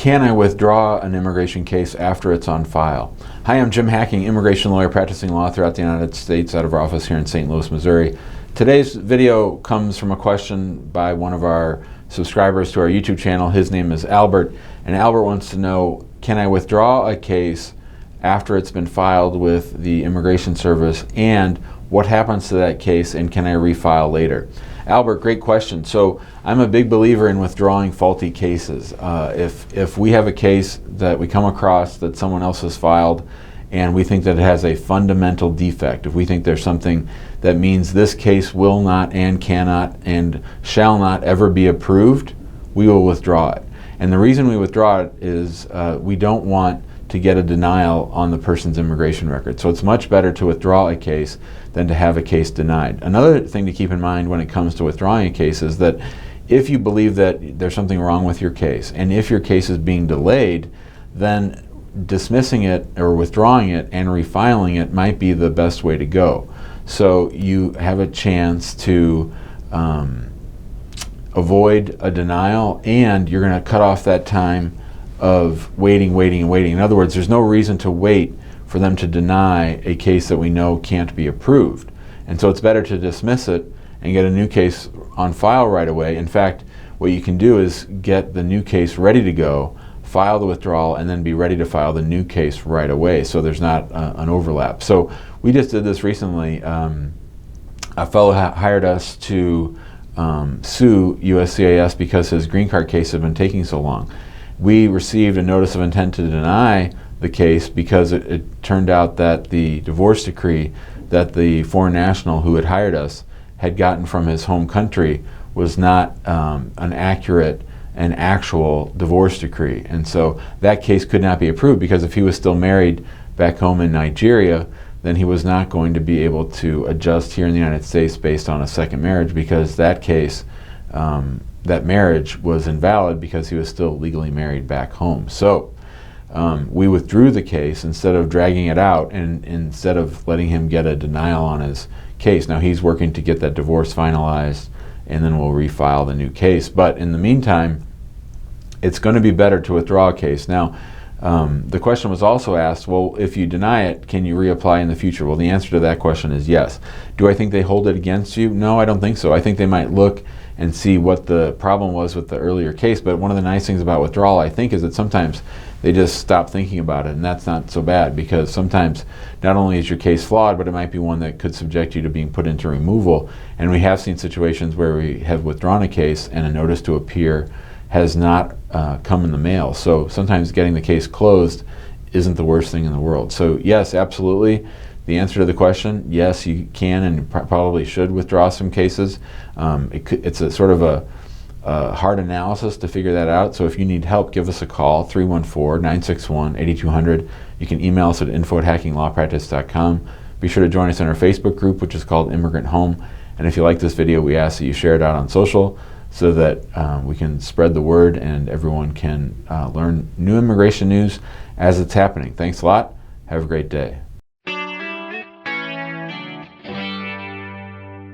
Can I withdraw an immigration case after it's on file? Hi, I'm Jim Hacking, immigration lawyer practicing law throughout the United States out of our office here in St. Louis, Missouri. Today's video comes from a question by one of our subscribers to our YouTube channel. His name is Albert, and Albert wants to know, can I withdraw a case after it's been filed with the Immigration Service, and what happens to that case, and can I refile later? Albert, great question. So I'm a big believer in withdrawing faulty cases. If we have a case that we come across that someone else has filed and we think that it has a fundamental defect, if we think there's something that means this case will not and cannot and shall not ever be approved, we will withdraw it. And the reason we withdraw it is we don't want to get a denial on the person's immigration record. So it's much better to withdraw a case than to have a case denied. Another thing to keep in mind when it comes to withdrawing a case is that if you believe that there's something wrong with your case, and if your case is being delayed, then dismissing it or withdrawing it and refiling it might be the best way to go. So you have a chance to avoid a denial, and you're going to cut off that time of waiting. In other words, there's no reason to wait for them to deny a case that we know can't be approved. And so it's better to dismiss it and get a new case on file right away. In fact, what you can do is get the new case ready to go, file the withdrawal, and then be ready to file the new case right away, so there's not an overlap. So we just did this recently. A fellow hired us to sue USCIS because his green card case had been taking so long. We received a notice of intent to deny the case because it turned out that the divorce decree that the foreign national who had hired us had gotten from his home country was not an accurate and actual divorce decree. And so that case could not be approved, because if he was still married back home in Nigeria, then he was not going to be able to adjust here in the United States based on a second marriage, because that case, that marriage was invalid because he was still legally married back home. So we withdrew the case instead of dragging it out, and instead of letting him get a denial on his case. Now he's working to get that divorce finalized, and then we'll refile the new case. But in the meantime, it's going to be better to withdraw a case. Now, the question was also asked, well, if you deny it, can you reapply in the future? Well, the answer to that question is yes. Do I think they hold it against you? No, I don't think so. I think they might look and see what the problem was with the earlier case. But one of the nice things about withdrawal, I think, is that sometimes they just stop thinking about it, and that's not so bad, because sometimes not only is your case flawed, but it might be one that could subject you to being put into removal. And we have seen situations where we have withdrawn a case and a notice to appear has not come in the mail. So sometimes getting the case closed isn't the worst thing in the world. So yes, absolutely. The answer to the question, yes, you can and probably should withdraw some cases. It's a sort of a hard analysis to figure that out. So if you need help, give us a call, 314-961-8200. You can email us at info@hackinglawpractice.com. Be sure to join us in our Facebook group, which is called Immigrant Home. And if you like this video, we ask that you share it out on social so that we can spread the word and everyone can learn new immigration news as it's happening. Thanks a lot. Have a great day.